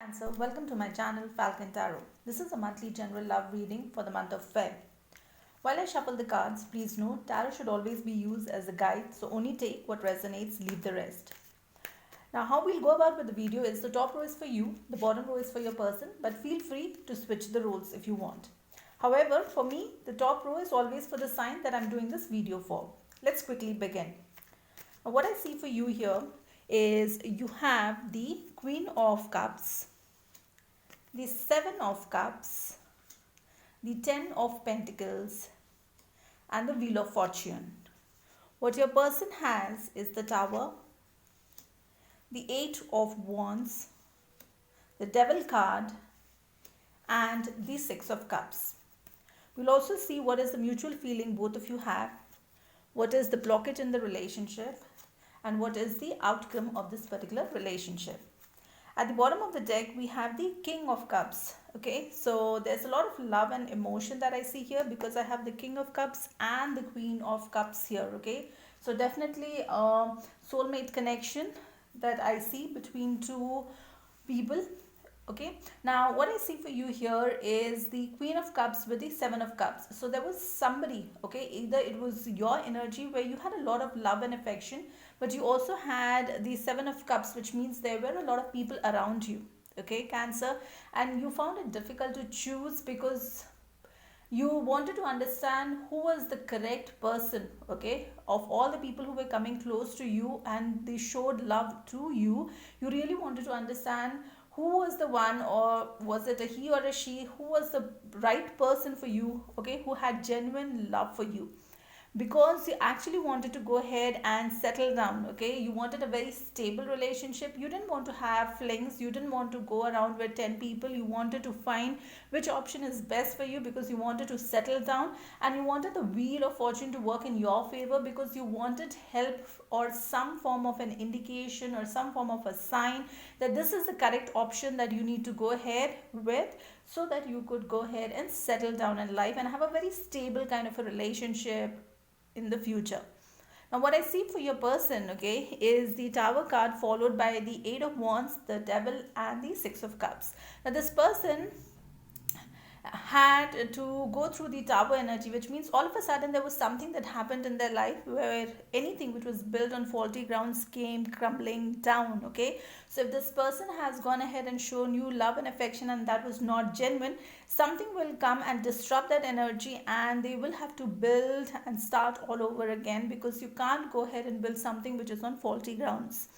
Cancer, welcome to my channel Falcon Tarot. This is a monthly general love reading for the month of Feb. While I shuffle the cards, please note tarot should always be used as a guide, so only take what resonates, leave the rest. Now, how we'll go about with the video is the top row is for you, the bottom row is for your person, but feel free to switch the roles if you want. However, for me, the top row is always for the sign that I'm doing this video for. Let's quickly begin. Now, what I see for you here is you have the Queen of Cups, the Seven of Cups, the Ten of Pentacles, and the Wheel of Fortune. What your person has is the Tower, the Eight of Wands, the Devil card, and the Six of Cups. We'll also see what is the mutual feeling both of you have, what is the blockage in the relationship, and what is the outcome of this particular relationship. At the bottom of the deck, we have the King of Cups. Okay, so there's a lot of love and emotion that I see here because I have the King of Cups and the Queen of Cups here. Okay, so definitely a soulmate connection that I see between two people. Okay, now what I see for you here is the Queen of Cups with the Seven of Cups. So there was somebody, okay, either it was your energy where you had a lot of love and affection, but you also had the Seven of Cups, which means there were a lot of people around you, okay, Cancer, and you found it difficult to choose because you wanted to understand who was the correct person, okay, of all the people who were coming close to you and they showed love to you. You really wanted to understand who was the one, or was it a he or a she, who was the right person for you, okay, who had genuine love for you, because you actually wanted to go ahead and settle down. Okay, you wanted a very stable relationship. You didn't want to have flings, you didn't want to go around with 10 people. You wanted to find which option is best for you because you wanted to settle down, and you wanted the Wheel of Fortune to work in your favor because you wanted help or some form of an indication or some form of a sign that this is the correct option that you need to go ahead with, so that you could go ahead and settle down in life and have a very stable kind of a relationship in the future. Now what I see for your person, okay, is the Tower card followed by the Eight of Wands, the Devil, and the Six of Cups. Now this person had to go through the Tower energy, which means all of a sudden there was something that happened in their life where anything which was built on faulty grounds came crumbling down. Okay, so if this person has gone ahead and shown you love and affection and that was not genuine, something will come and disrupt that energy and they will have to build and start all over again, because you can't go ahead and build something which is on faulty grounds.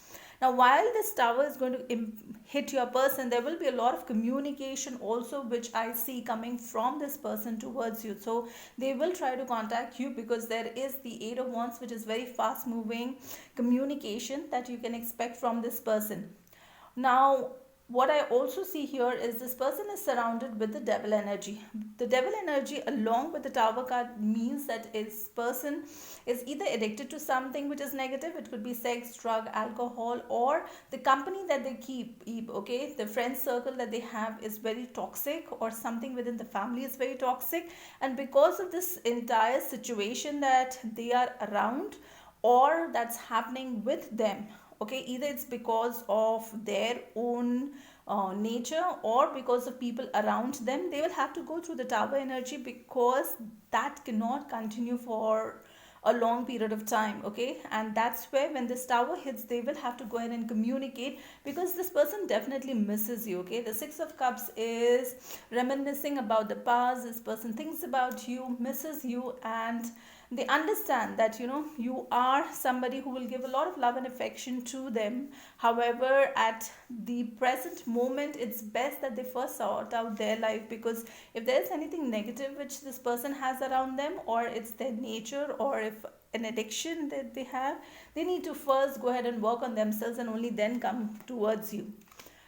Now, while this Tower is going to hit your person, there will be a lot of communication also, which I see coming from this person towards you. So they will try to contact you because there is the Eight of Wands, which is very fast moving communication that you can expect from this person. Now, what I also see here is this person is surrounded with the Devil energy. The Devil energy along with the Tower card means that this person is either addicted to something which is negative. It could be sex, drug, alcohol, or the company that they keep. Okay, the friend circle that they have is very toxic, or something within the family is very toxic, and because of this entire situation that they are around or that's happening with them, okay, either it's because of their own nature or because of people around them, they will have to go through the Tower energy because that cannot continue for a long period of time. Okay, and that's where when this Tower hits, they will have to go ahead and communicate because this person definitely misses you. Okay, the Six of Cups is reminiscing about the past. This person thinks about you, misses you, and they understand that you are somebody who will give a lot of love and affection to them. However, at the present moment, it's best that they first sort out their life, because if there's anything negative which this person has around them, or it's their nature, or if an addiction that they have, they need to first go ahead and work on themselves and only then come towards you.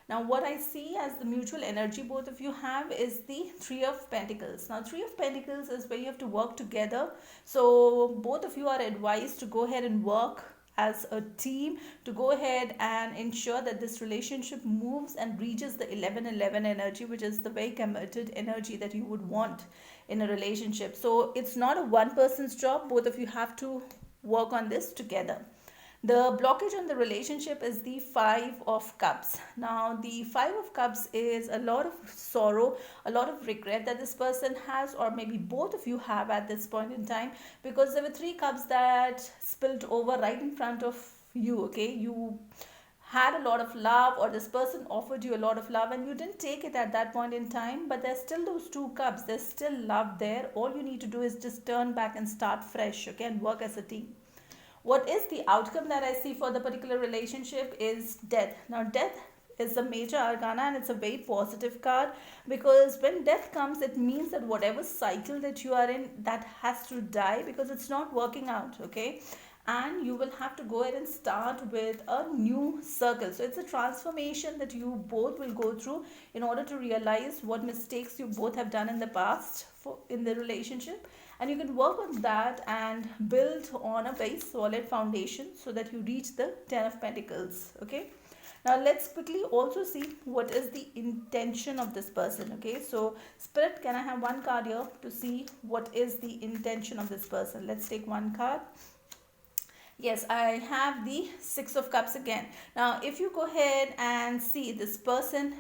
Now what I see as the mutual energy both of you have is the Three of Pentacles. Now Three of Pentacles is where you have to work together. So both of you are advised to go ahead and work as a team to go ahead and ensure that this relationship moves and reaches the 11-11 energy, which is the very committed energy that you would want in a relationship. So it's not a one person's job. Both of you have to work on this together. The blockage on the relationship is the Five of Cups. Now, the Five of Cups is a lot of sorrow, a lot of regret that this person has, or maybe both of you have at this point in time, because there were three cups that spilled over right in front of you. Okay, you had a lot of love, or this person offered you a lot of love and you didn't take it at that point in time, but there's still those two cups, there's still love there. All you need to do is just turn back and start fresh, okay, and work as a team. What is the outcome that I see for the particular relationship is death. Now, death is a major arcana and it's a very positive card, because when death comes, it means that whatever cycle that you are in, that has to die because it's not working out, okay? And you will have to go ahead and start with a new circle. So it's a transformation that you both will go through in order to realize what mistakes you both have done in the past in the relationship, and you can work on that and build on a very solid foundation so that you reach the 10 of Pentacles. Okay, now let's quickly also see what is the intention of this person. Okay, so Spirit, can I have one card here to see what is the intention of this person? Let's take one card. Yes, I have the Six of Cups again. Now if you go ahead and see, this person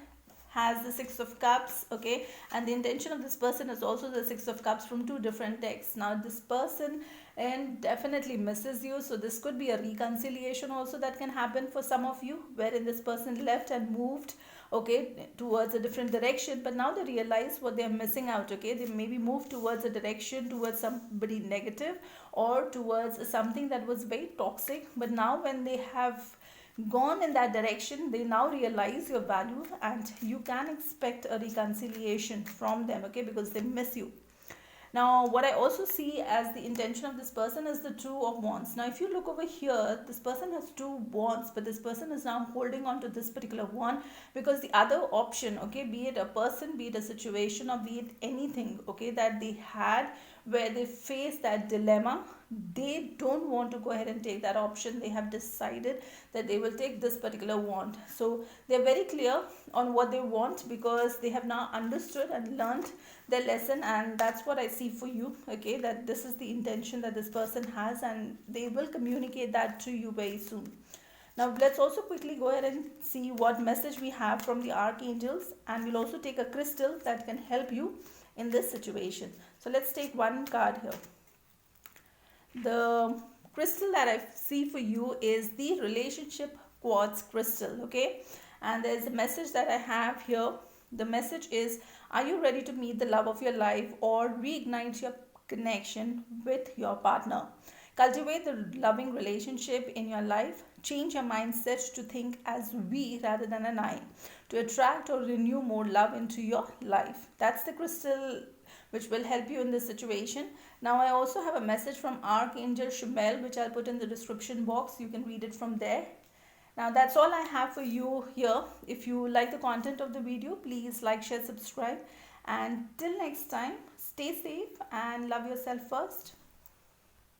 has the Six of Cups, okay, and the intention of this person is also the Six of Cups from two different decks. Now this person and definitely misses you, so this could be a reconciliation also that can happen for some of you, wherein this person left and moved, okay, towards a different direction, but now they realize what they're missing out. Okay, they maybe move towards a direction, towards somebody negative or towards something that was very toxic, but now when they have gone in that direction, they now realize your value and you can expect a reconciliation from them, okay, because they miss you. Now what I also see as the intention of this person is the Two of Wands. Now if you look over here, this person has two wands, but this person is now holding on to this particular wand because the other option, okay, be it a person, be it a situation, or be it anything, okay, that they had where they face that dilemma, they don't want to go ahead and take that option. They have decided that they will take this particular wand. So they're very clear on what they want because they have now understood and learned their lesson, and that's what I see for you, okay, that this is the intention that this person has and they will communicate that to you very soon. Now let's also quickly go ahead and see what message we have from the archangels, and we'll also take a crystal that can help you in this situation. So let's take one card here. The crystal that I see for you is the relationship quartz crystal, okay, and there's a message that I have here. The message is, are you ready to meet the love of your life or reignite your connection with your partner? Cultivate the loving relationship in your life. Change your mindset to think as we rather than an I, to attract or renew more love into your life. That's the crystal which will help you in this situation. Now I also have a message from Archangel Shumel, which I'll put in the description box. You can read it from there. Now that's all I have for you here. If you like the content of the video, please like, share, subscribe, and till next time, stay safe and love yourself first.